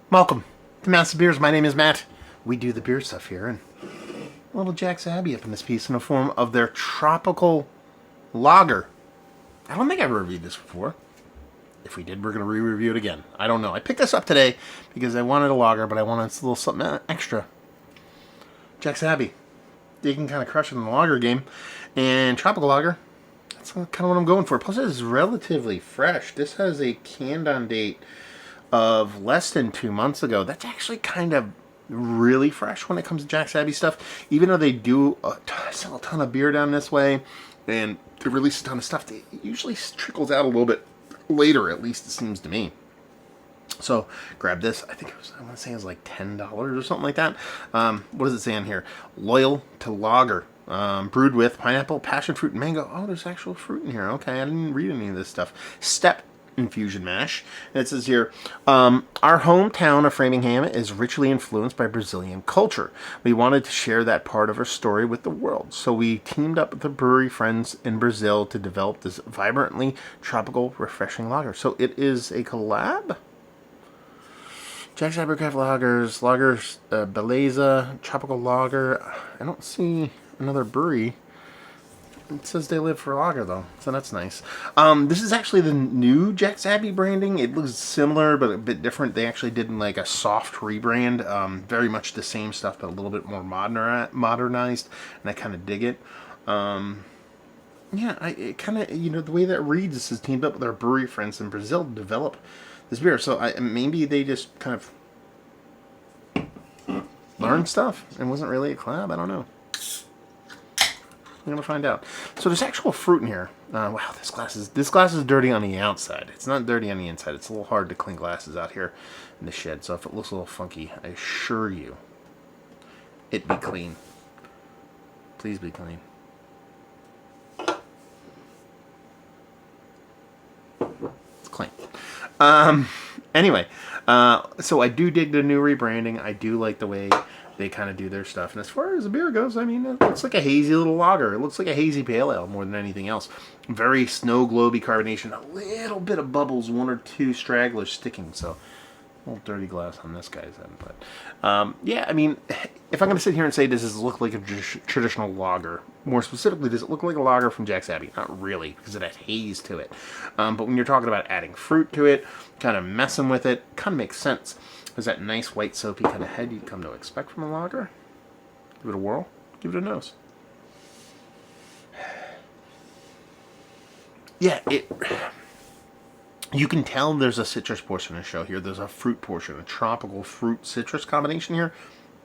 Welcome to Massive Beers. My name is Matt. We do the beer stuff here, and a little Jack's Abbey up in this piece in the form of their tropical lager. I don't think I've reviewed this before. If we did, we're going to re-review it again. I don't know. I picked this up today because I wanted a lager, but I wanted a little something extra. Jack's Abbey. They can kind of crush it in the lager game. And tropical lager, that's kind of what I'm going for. Plus, it is relatively fresh. This has a canned on date of less than 2 months ago. That's actually kind of really fresh when it comes to Jack's Abbey stuff. Even though they do sell a ton of beer down this way and they release a ton of stuff, it usually trickles out a little bit later, at least it seems to me. So grab this. I think I want to say it was like $10 or something like that. What does it say on here? Loyal to lager. Brewed with pineapple, passion fruit, and mango. Oh, there's actual fruit in here. Okay, I didn't read any of this stuff. Step infusion mash. And it says here, our hometown of Framingham is richly influenced by Brazilian culture. We wanted to share that part of our story with the world, so we teamed up with the brewery friends in Brazil to develop this vibrantly tropical, refreshing lager. So it is a collab? Jack's Abbey Craft Lagers, Beleza, Tropical Lager. I don't see another brewery. It says they live for lager, though, so that's nice. This is actually the new Jack's Abbey branding. It looks similar, but a bit different. They actually did like a soft rebrand. Very much the same stuff, but a little bit more modernized, and I kind of dig it. Yeah, it kind of, the way that reads, this is teamed up with our brewery friends in Brazil to develop this beer. So maybe they just kind of learned stuff and wasn't really a collab. I don't know. I'm gonna find out. So there's actual fruit in here. Wow, this glass is dirty on the outside. It's not dirty on the inside. It's a little hard to clean glasses out here in the shed. So if it looks a little funky, I assure you, it be clean. Please be clean. It's clean. Anyway, so I do dig the new rebranding. I do like the way they kind of do their stuff. And as far as the beer goes, I mean, it looks like a hazy little lager. It looks like a hazy pale ale more than anything else. Very snow globy carbonation. A little bit of bubbles, one or two stragglers sticking. So, a little dirty glass on this guy's end. But, yeah, I mean, if I'm going to sit here and say, does this look like a traditional lager? More specifically, does it look like a lager from Jack's Abbey? Not really, because it has haze to it. But when you're talking about adding fruit to it, kind of messing with it, kind of makes sense. There's that nice white soapy kind of head you'd come to expect from a lager. Give it a whirl. Give it a nose. Yeah, you can tell there's a citrus portion of the show here. There's a fruit portion, a tropical fruit citrus combination here.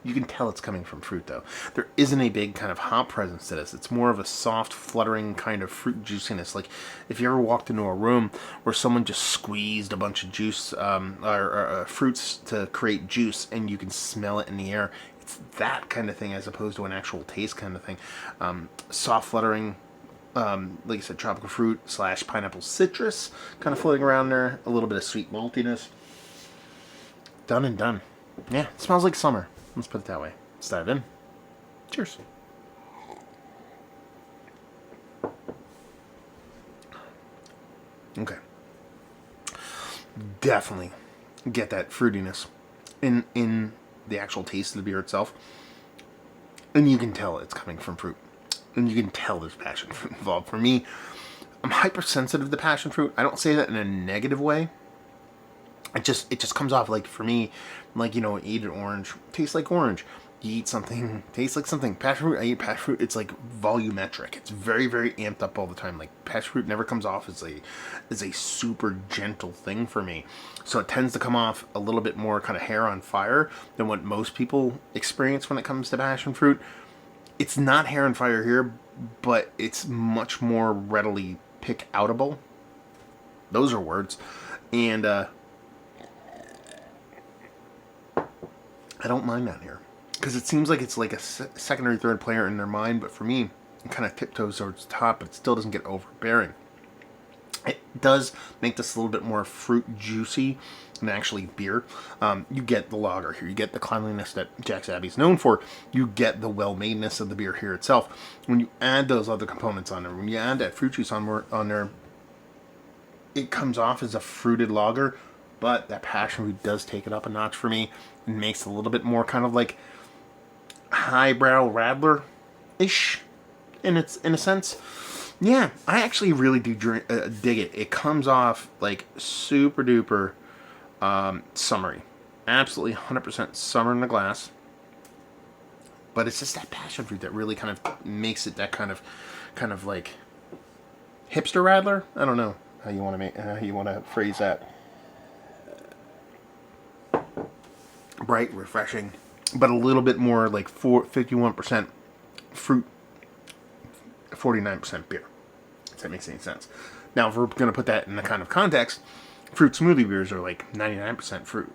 You can tell it's coming from fruit, though. There isn't a big kind of hop presence to this. It's more of a soft, fluttering kind of fruit juiciness. Like if you ever walked into a room where someone just squeezed a bunch of juice or fruits to create juice, and you can smell it in the air. It's that kind of thing as opposed to an actual taste kind of thing. Soft, fluttering, like I said, tropical fruit / pineapple citrus kind of floating around there. A little bit of sweet maltiness. Done and done. Yeah, it smells like summer. Let's put it that way. Let's dive in. Cheers. Okay. Definitely get that fruitiness in the actual taste of the beer itself. And you can tell it's coming from fruit. And you can tell there's passion fruit involved. For me, I'm hypersensitive to passion fruit. I don't say that in a negative way. It just comes off like, for me, like, eat an orange, tastes like orange. You eat something, tastes like something. Passion fruit, I eat passion fruit, it's like volumetric. It's very, very amped up all the time. Like, passion fruit never comes off as a super gentle thing for me. So it tends to come off a little bit more kind of hair on fire than what most people experience when it comes to passion fruit. It's not hair on fire here, but it's much more readily pick-outable. Those are words. And, I don't mind that here. Because it seems like it's like a second or third player in their mind, but for me, it kind of tiptoes towards the top, but it still doesn't get overbearing. It does make this a little bit more fruit juicy than actually beer. You get the lager here. You get the cleanliness that Jack's Abbey is known for. You get the well-madeness of the beer here itself. When you add those other components on there, when you add that fruit juice on there, it comes off as a fruited lager but that passion fruit does take it up a notch for me and makes it a little bit more kind of like highbrow Radler-ish in a sense. Yeah, I actually really do dig it. It comes off like super duper summery. Absolutely 100% summer in the glass. But it's just that passion fruit that really kind of makes it that kind of like hipster Radler. I don't know how you want to phrase that. Bright, refreshing, but a little bit more like 51% fruit, 49% beer. If that makes any sense. Now, if we're going to put that in the kind of context, fruit smoothie beers are like 99% fruit.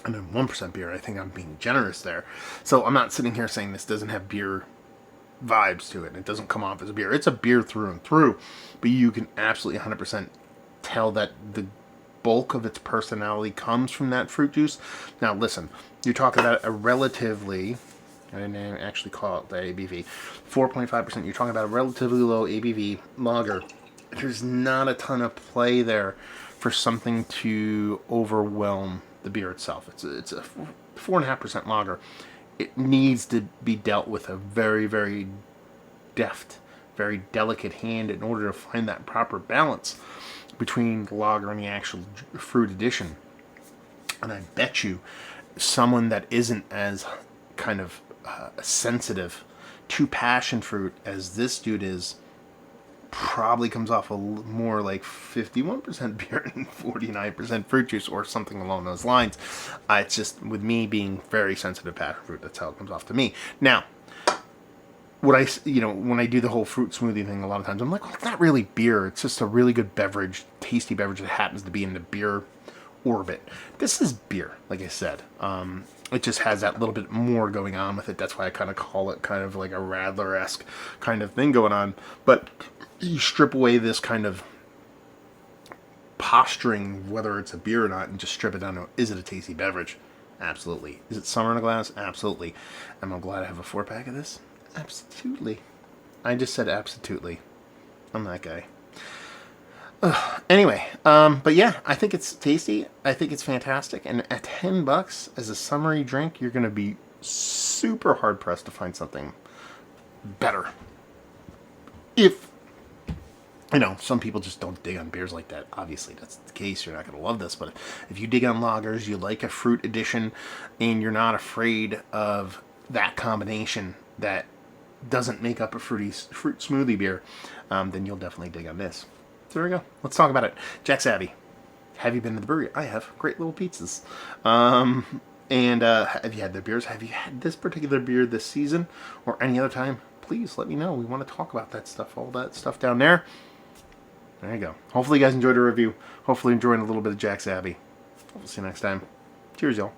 And then 1% beer. I think I'm being generous there. So I'm not sitting here saying this doesn't have beer vibes to it. It doesn't come off as a beer. It's a beer through and through. But you can absolutely 100% tell that the bulk of its personality comes from that fruit juice. Now, listen. You're talking about a relatively... I didn't actually call it the ABV. 4.5%. You're talking about a relatively low ABV lager. There's not a ton of play there for something to overwhelm the beer itself. It's a 4.5% lager. It needs to be dealt with a very, very deft, very delicate hand in order to find that proper balance between the lager and the actual fruit addition. And I bet you someone that isn't as kind of sensitive to passion fruit as this dude is probably comes off a more like 51% beer and 49% fruit juice or something along those lines. It's just with me being very sensitive to passion fruit, that's how it comes off to me. Now, when I do the whole fruit smoothie thing, a lot of times I'm like, well, it's not really beer. It's just a really good beverage, tasty beverage that happens to be in the beer orbit. This is beer, like I said. It just has that little bit more going on with it. That's why I kind of call it kind of like a Radler-esque kind of thing going on. But you strip away this kind of posturing, whether it's a beer or not, and just strip it down to, is it a tasty beverage? Absolutely. Is it summer in a glass? Absolutely. Am I glad I have a 4-pack of this? Absolutely. I just said absolutely. I'm that guy. Anyway, but yeah, I think it's tasty. I think it's fantastic. And at $10 as a summery drink, you're going to be super hard pressed to find something better. If, some people just don't dig on beers like that. Obviously, that's the case. You're not going to love this. But if you dig on lagers, you like a fruit addition, and you're not afraid of that combination that doesn't make up a fruit smoothie beer, then you'll definitely dig on this. So there we go. Let's talk about it. Jack's Abbey. Have you been to the brewery? I have. Great little pizzas. And have you had their beers? Have you had this particular beer this season or any other time? Please let me know. We want to talk about that stuff, all that stuff down there. There you go. Hopefully you guys enjoyed the review. Hopefully enjoying a little bit of Jack's Abbey. We'll see you next time. Cheers, y'all.